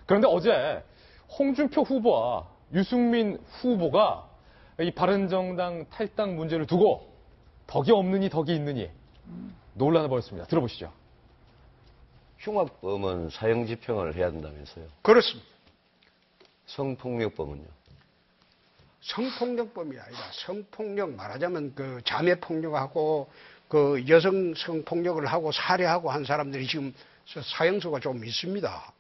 그런데 어제 홍준표 후보와 유승민 후보가 이 바른정당 탈당 문제를 두고 덕이 없느니 덕이 있느니 논란을 벌였습니다. 들어보시죠. 흉악범은 사형 집행을 해야 된다면서요? 그렇습니다. 성폭력범은요? 성폭력범이 아니라 성폭력 말하자면 그 자매폭력하고 그 여성 성폭력을 하고 살해하고 한 사람들이 지금 사형수가 좀 있습니다.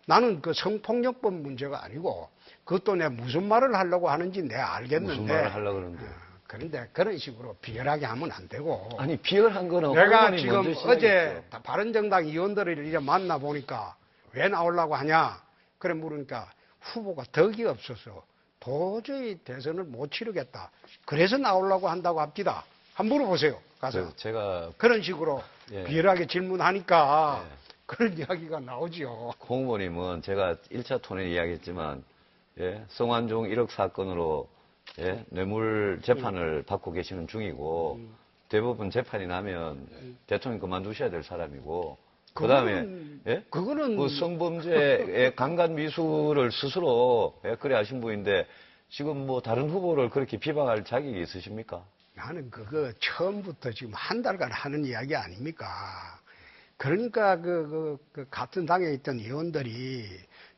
나는 그 성폭력범 문제가 아니고 그것도 내가 무슨 말을 하려고 하는지 내가 알겠는데. 무슨 말을 하려고 그러는데. 그런데 그런 식으로 비열하게 하면 안 되고. 아니 비열한 거는 내가 지금 어제 바른정당 의원들을 이제 만나보니까 왜 나오려고 하냐 그래 물으니까 후보가 덕이 없어서 도저히 대선을 못 치르겠다. 그래서 나오려고 한다고 합니다. 한번 물어보세요. 가서. 제가 그런 식으로 예. 비열하게 질문하니까 예. 그런 이야기가 나오지요. 홍 후보님은 제가 1차 톤에 이야기했지만 예, 성완종 1억 사건으로 예, 뇌물 재판을 받고 계시는 중이고 대부분 재판이 나면 대통령 그만두셔야 될 사람이고 그다음에 예? 그거는 그 성범죄의 강간 미수를 스스로 예, 그래 하신 분인데 지금 뭐 다른 후보를 그렇게 비방할 자격이 있으십니까? 나는 그거 처음부터 지금 한 달간 하는 이야기 아닙니까? 그러니까 그 같은 당에 있던 의원들이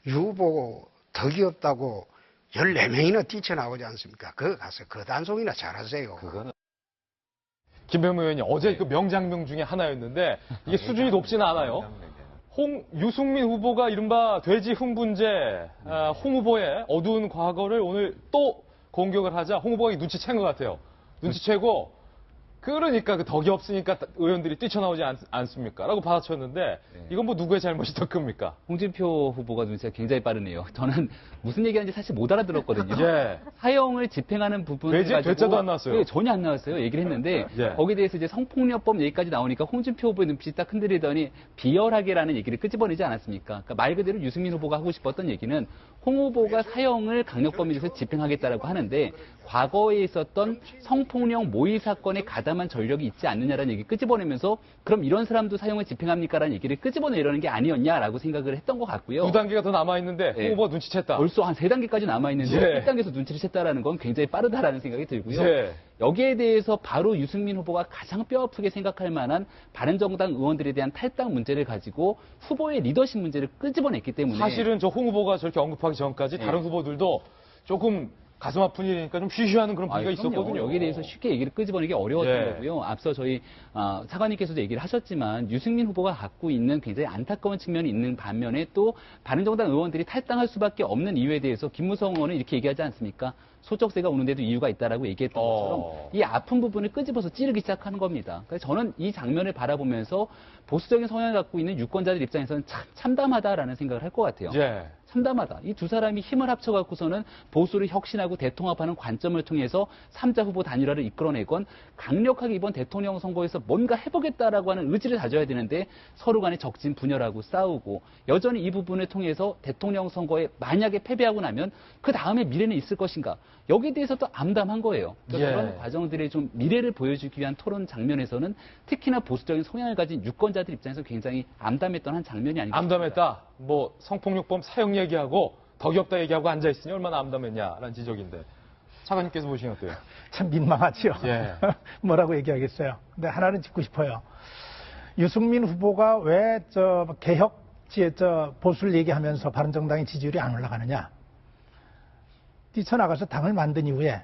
유 후보 덕이 없다고 14명이나 뛰쳐나오지 않습니까? 그거 가서 그 단속이나 잘하세요. 그거는 김병무 의원이 어제 그 명장면 중에 하나였는데 이게 수준이 높지는 않아요. 유승민 후보가 이른바 돼지 흥분제 홍 후보의 어두운 과거를 오늘 또 공격을 하자 홍 후보가 눈치챈 것 같아요. 눈치채고 그러니까 그 덕이 없으니까 의원들이 뛰쳐나오지 않습니까? 라고 받아쳤는데 이건 뭐 누구의 잘못이 더 큽니까? 홍준표 후보가 눈치가 굉장히 빠르네요. 저는 무슨 얘기하는지 사실 못 알아들었거든요. 예. 사형을 집행하는 부분을 가지고 되자도 안 나왔어요. 예, 전혀 안 나왔어요. 얘기를 했는데 예. 거기에 대해서 이제 성폭력법 얘기까지 나오니까 홍준표 후보의 눈빛이 딱 흔들리더니 비열하게라는 얘기를 끄집어내지 않았습니까? 그러니까 말 그대로 유승민 후보가 하고 싶었던 얘기는 홍 후보가 사형을 강력범죄에서 집행하겠다라고 하는데 과거에 있었던 성폭력 모의 사건에 가담한 전력이 있지 않느냐라는 얘기 끄집어내면서 그럼 이런 사람도 사형을 집행합니까라는 얘기를 끄집어내려는 게 아니었냐라고 생각을 했던 것 같고요. 2단계가 더 남아있는데 예. 홍 후보가 눈치챘다. 벌써 한 3단계까지 남아있는데 예. 1단계에서 눈치를 챘다라는 건 굉장히 빠르다라는 생각이 들고요. 예. 여기에 대해서 바로 유승민 후보가 가장 뼈아프게 생각할 만한 바른정당 의원들에 대한 탈당 문제를 가지고 후보의 리더십 문제를 끄집어냈기 때문에 사실은 저 홍 후보가 저렇게 언급하기 전까지 다른 후보들도 조금 가슴 아픈 일이니까 좀 쉬쉬하는 그런 분위기가 있었거든요. 여기에 대해서 쉽게 얘기를 끄집어내기 어려웠던 예. 거고요. 앞서 저희 사관님께서도 얘기를 하셨지만 유승민 후보가 갖고 있는 굉장히 안타까운 측면이 있는 반면에 또 바른정당 의원들이 탈당할 수밖에 없는 이유에 대해서 김무성 의원은 이렇게 얘기하지 않습니까? 소쩍새가 우는데도 이유가 있다라고 얘기했던 것처럼 이 아픈 부분을 끄집어서 찌르기 시작하는 겁니다. 그래서 저는 이 장면을 바라보면서 보수적인 성향을 갖고 있는 유권자들 입장에서는 참 참담하다라는 생각을 할 것 같아요. 예. 참담하다. 이 두 사람이 힘을 합쳐갖고서는 보수를 혁신하고 대통합하는 관점을 통해서 3자 후보 단일화를 이끌어내건 강력하게 이번 대통령 선거에서 뭔가 해보겠다라고 하는 의지를 다져야 되는데 서로 간에 적진 분열하고 싸우고 여전히 이 부분을 통해서 대통령 선거에 만약에 패배하고 나면 그 다음에 미래는 있을 것인가. 여기에 대해서도 암담한 거예요. 그런 과정들의 좀 미래를 보여주기 위한 토론 장면에서는 특히나 보수적인 성향을 가진 유권자들 입장에서 굉장히 암담했던 한 장면이 아닌가 싶습니다. 암담했다. 뭐 성폭력범 사형 얘기하고 덕이 없다 얘기하고 앉아있으니 얼마나 암담했냐라는 지적인데 차관님께서 보시면 어때요? 참 민망하죠. 예. 뭐라고 얘기하겠어요. 근데 하나는 짚고 싶어요. 유승민 후보가 왜 보수를 얘기하면서 바른정당의 지지율이 안 올라가느냐. 뛰쳐나가서 당을 만든 이후에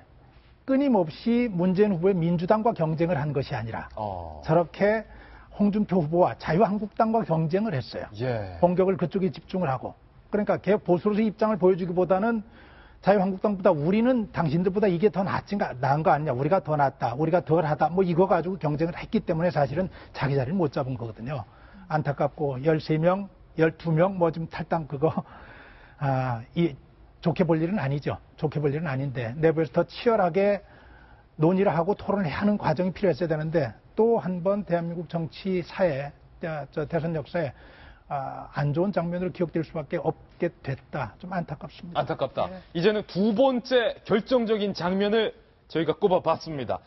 끊임없이 문재인 후보의 민주당과 경쟁을 한 것이 아니라 저렇게 홍준표 후보와 자유한국당과 경쟁을 했어요. 예. 공격을 그쪽에 집중을 하고. 그러니까 개혁 보수로서의 입장을 보여주기보다는 자유한국당보다 우리는 당신들보다 이게 더 나은 거 아니냐. 우리가 더 낫다. 우리가 덜하다. 뭐 이거 가지고 경쟁을 했기 때문에 사실은 자기 자리를 못 잡은 거거든요. 안타깝고 13명, 12명 뭐 좀 탈당 좋게 볼 일은 아니죠. 좋게 볼 일은 아닌데 내부에서 더 치열하게 논의를 하고 토론을 해야 하는 과정이 필요했어야 되는데 또 한 번 대한민국 정치 사회, 대선 역사에 안 좋은 장면으로 기억될 수밖에 없게 됐다. 좀 안타깝습니다. 안타깝다. 이제는 두 번째 결정적인 장면을 저희가 꼽아봤습니다.